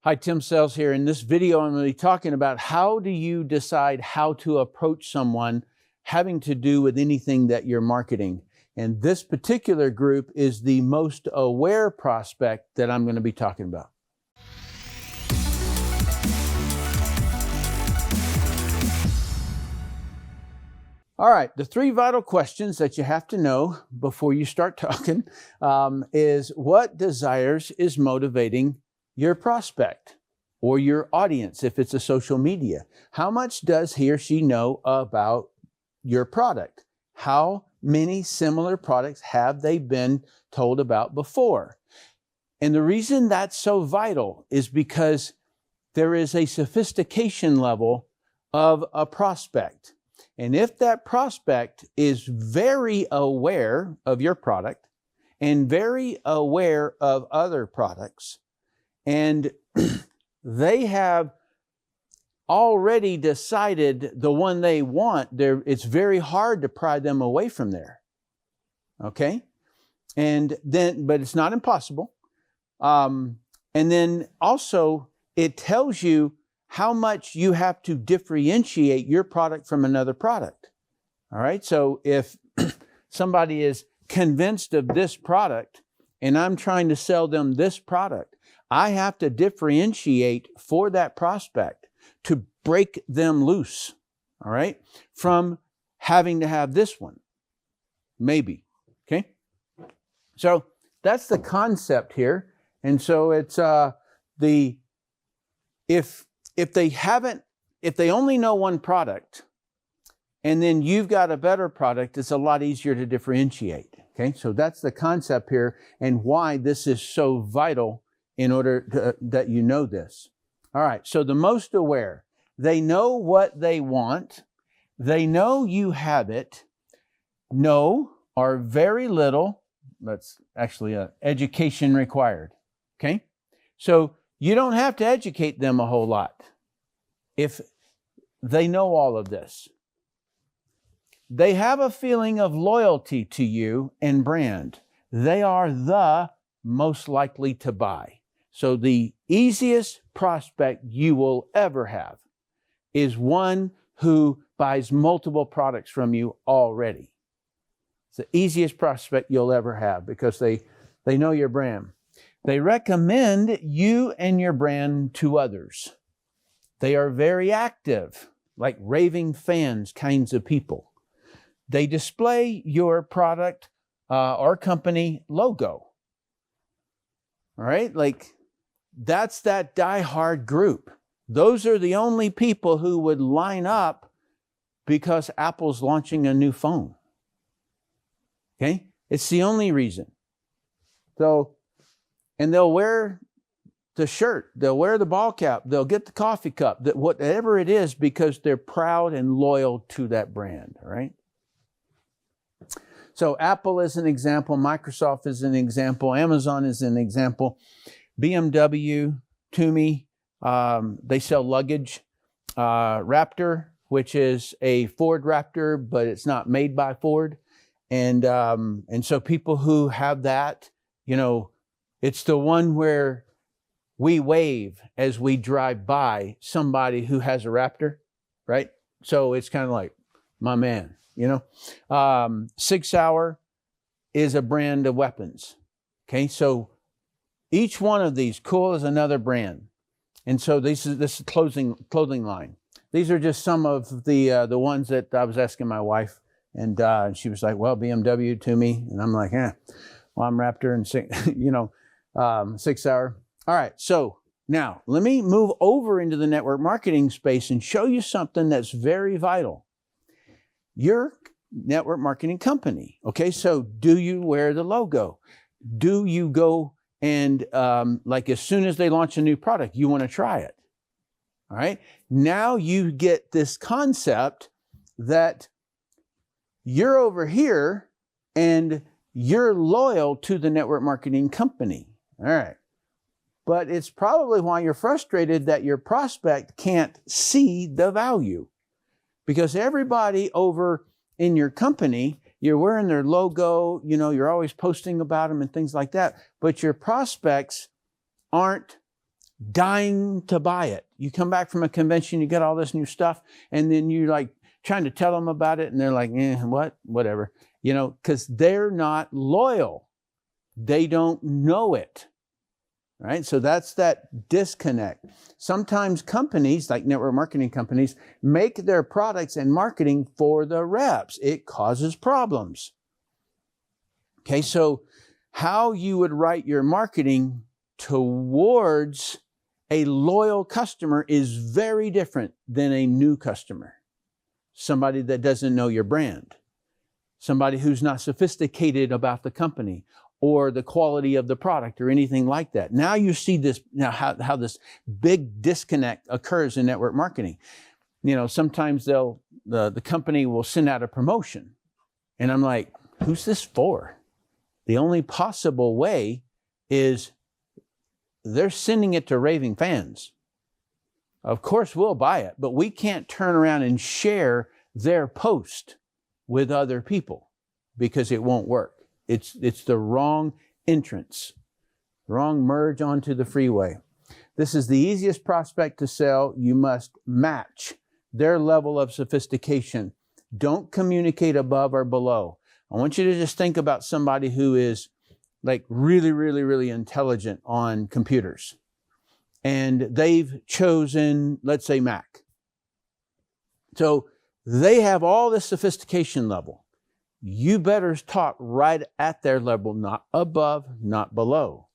Hi, Tim Sells here. In this video, I'm going to be talking about how do you decide how to approach someone having to do with anything that you're marketing. And this particular group is the most aware prospect that I'm going to be talking about. All right, the three vital questions that you have to know before you start talking is what desires is motivating your prospect or your audience if it's a social media. How much does he or she know about your product? How many similar products have they been told about before? And the reason that's so vital is because there is a sophistication level of a prospect. And if that prospect is very aware of your product and very aware of other products, and they have already decided the one they want, it's very hard to pry them away from there. Okay? But it's not impossible. And then also, it tells you how much you have to differentiate your product from another product. All right? So if somebody is convinced of this product and I'm trying to sell them this product, I have to differentiate for that prospect to break them loose, all right, from having to have this one, maybe, okay? So that's the concept here. And so it's if they only know one product and then you've got a better product, it's a lot easier to differentiate, okay? So that's the concept here and why this is so vital in order that you know this. All right, so the most aware, they know what they want. They know you have it. No or very little, that's actually education required, okay? So you don't have to educate them a whole lot if they know all of this. They have a feeling of loyalty to you and brand. They are the most likely to buy. So the easiest prospect you will ever have is one who buys multiple products from you already. It's the easiest prospect you'll ever have because they know your brand. They recommend you and your brand to others. They are very active, like raving fans kinds of people. They display your product or company logo. All right, like that's that diehard group. Those are the only people who would line up because Apple's launching a new phone. Okay? It's the only reason. So, and they'll wear the shirt, they'll wear the ball cap, they'll get the coffee cup, whatever it is, because they're proud and loyal to that brand, all right? So Apple is an example, Microsoft is an example, Amazon is an example, BMW, Tumi, they sell luggage, Raptor, which is a Ford Raptor, but it's not made by Ford. And so people who have that, you know, it's the one where we wave as we drive by somebody who has a Raptor, right? So it's kind of like, my man, you know. Sig Sauer is a brand of weapons, okay? So each one of these, Kool is another brand. And so this is clothing line. These are just some of the ones that I was asking my wife. And she was like, well, BMW, Tumi. And I'm like, well, I'm Raptor and Sig Sauer. All right, so now let me move over into the network marketing space and show you something that's very vital. Your network marketing company, okay? So do you wear the logo? Do you go and like as soon as they launch a new product, you want to try it? All right, now you get this concept that you're over here and you're loyal to the network marketing company. All right. But it's probably why you're frustrated that your prospect can't see the value. Because everybody over in your company, you're wearing their logo, you know, you're always posting about them and things like that. But your prospects aren't dying to buy it. You come back from a convention, you get all this new stuff, and then you're like trying to tell them about it, and they're like, whatever, because they're not loyal. They don't know it, right? So that's that disconnect. Sometimes companies, like network marketing companies, make their products and marketing for the reps. It causes problems. Okay, so how you would write your marketing towards a loyal customer is very different than a new customer. Somebody that doesn't know your brand. Somebody who's not sophisticated about the company or the quality of the product or anything like that. Now you see this, how this big disconnect occurs in network marketing. Sometimes the company will send out a promotion, and I'm like, who's this for? The only possible way is they're sending it to raving fans. Of course we'll buy it, but we can't turn around and share their post with other people because it won't work. It's the wrong entrance, wrong merge onto the freeway. This is the easiest prospect to sell. You must match their level of sophistication. Don't communicate above or below. I want you to just think about somebody who is like really, really, really intelligent on computers. And they've chosen, let's say, Mac. So they have all this sophistication level. You better talk right at their level, not above, not below.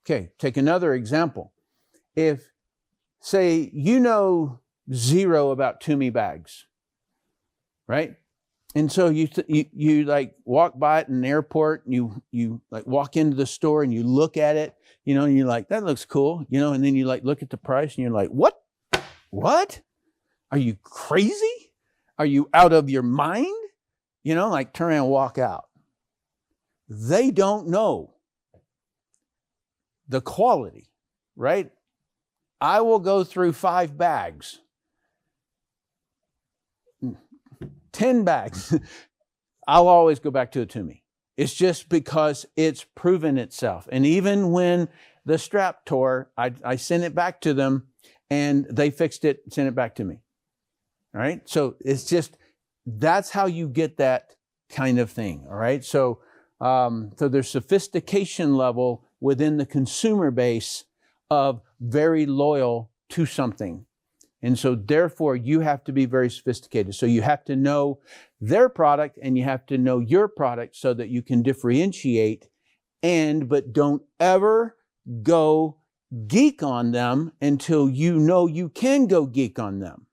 Okay, take another example. If, say, zero about Tumi bags, right? And so you like walk by it in an airport, and you like walk into the store and you look at it, and you're like, that looks cool, and then you like look at the price and you're like, what? Are you crazy? Are you out of your mind? Like turn around and walk out. They don't know the quality, right? I will go through 5 bags. 10 bags, I'll always go back to a Tumi. It's just because it's proven itself. And even when the strap tore, I sent it back to them and they fixed it, sent it back to me. All right. So it's just, that's how you get that kind of thing. All right. So there's sophistication level within the consumer base of very loyal to something. And so therefore you have to be very sophisticated. So you have to know their product and you have to know your product so that you can differentiate, but don't ever go geek on them until you can go geek on them.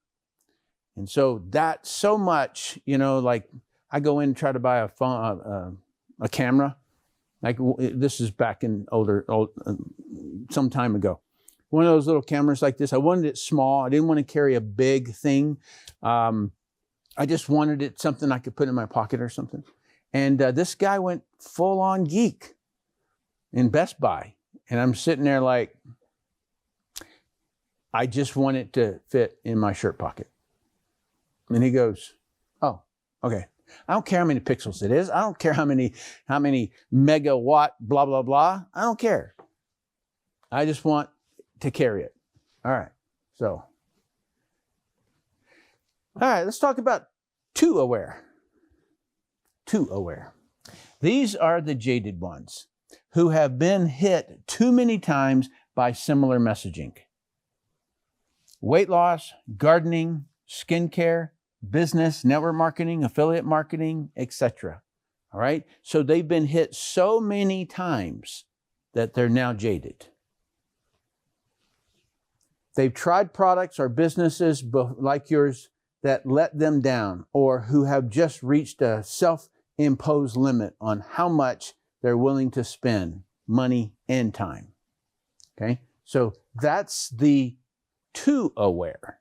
And so that's so much, like I go in and try to buy a phone, a camera. Like this is back in some time ago. One of those little cameras like this. I wanted it small. I didn't want to carry a big thing. I just wanted it something I could put in my pocket or something. And this guy went full on geek in Best Buy. And I'm sitting there like, I just want it to fit in my shirt pocket. And he goes, oh, okay. I don't care how many pixels it is. I don't care how many megawatt, blah, blah, blah. I don't care. I just want to carry it. All right. So, all right, let's talk about too aware. Too aware. These are the jaded ones who have been hit too many times by similar messaging. Weight loss, gardening, skincare, business, network marketing, affiliate marketing, etc. All right. So they've been hit so many times that they're now jaded. They've tried products or businesses like yours that let them down, or who have just reached a self-imposed limit on how much they're willing to spend money and time. Okay. So that's the too aware.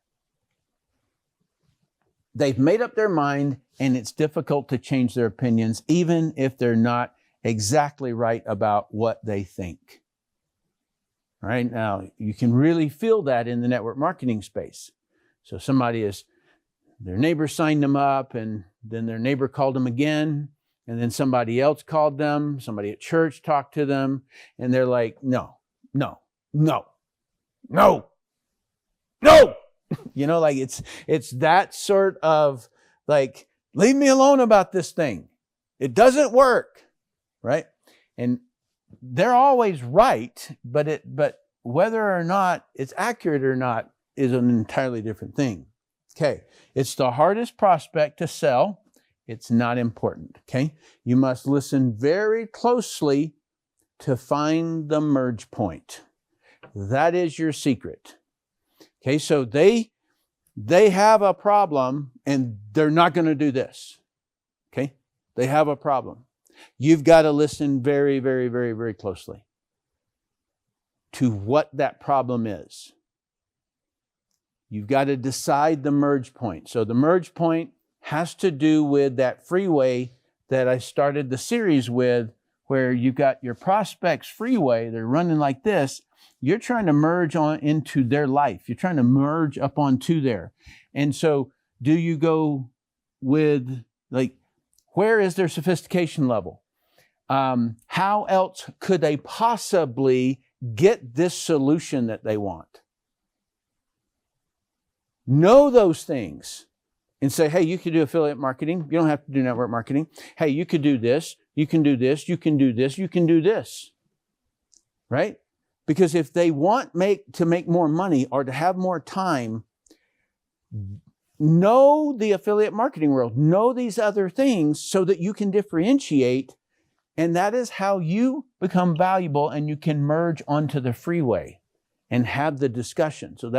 They've made up their mind and it's difficult to change their opinions, even if they're not exactly right about what they think. All right. Now, you can really feel that in the network marketing space. So their neighbor signed them up, and then their neighbor called them again, and then somebody else called them, somebody at church talked to them, and they're like, no. No. No. You know, like it's that sort of like, leave me alone about this thing. It doesn't work. Right? And they're always right, but whether or not it's accurate or not is an entirely different thing. Okay. It's the hardest prospect to sell. It's not important. Okay. You must listen very closely to find the merge point. That is your secret. Okay. So they have a problem and they're not going to do this. Okay. They have a problem. You've got to listen very, very, very, very closely to what that problem is. You've got to decide the merge point. So the merge point has to do with that freeway that I started the series with, where you've got your prospects freeway. They're running like this. You're trying to merge on into their life. You're trying to merge up onto there. And so do you go with, like, where is their sophistication level? How else could they possibly get this solution that they want? Know those things and say, hey, you could do affiliate marketing. You don't have to do network marketing. Hey, you could do this. You can do this. You can do this. You can do this. Right? Because if they want to make more money or to have more time, know the affiliate marketing world. Know these other things so that you can differentiate. And that is how you become valuable and you can merge onto the freeway and have the discussion. So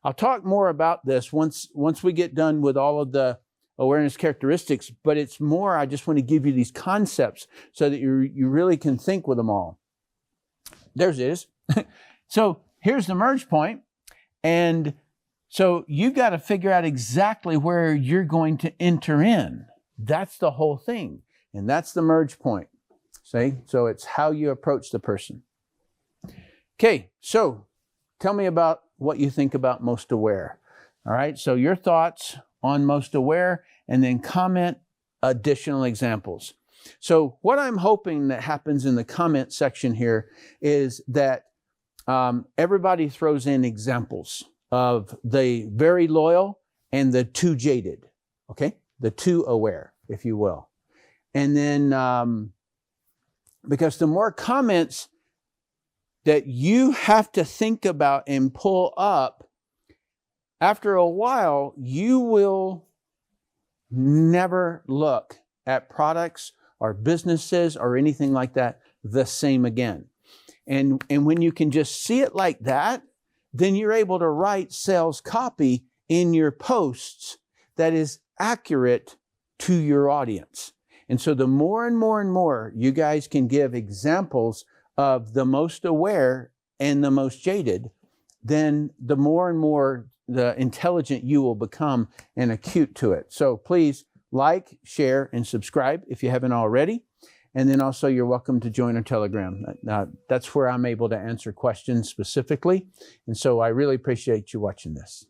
I'll talk more about this once we get done with all of the awareness characteristics, but it's more, I just want to give you these concepts so that you really can think with them all. There's it is. So here's the merge point. And so you've got to figure out exactly where you're going to enter in. That's the whole thing. And that's the merge point. See? So it's how you approach the person. Okay, so tell me about what you think about Most Aware. All right, so your thoughts on Most Aware, and then comment additional examples. So what I'm hoping that happens in the comment section here is that everybody throws in examples of the very loyal and the too jaded, okay? The too aware, if you will. And then, because the more comments that you have to think about and pull up, after a while, you will never look at products or businesses or anything like that the same again. And when you can just see it like that, then you're able to write sales copy in your posts that is accurate to your audience. And so the more and more and more you guys can give examples of the most aware and the most jaded, then the more and more the intelligent you will become and acute to it. So please like, share, and subscribe if you haven't already. And then also you're welcome to join our Telegram. That's where I'm able to answer questions specifically. And so I really appreciate you watching this.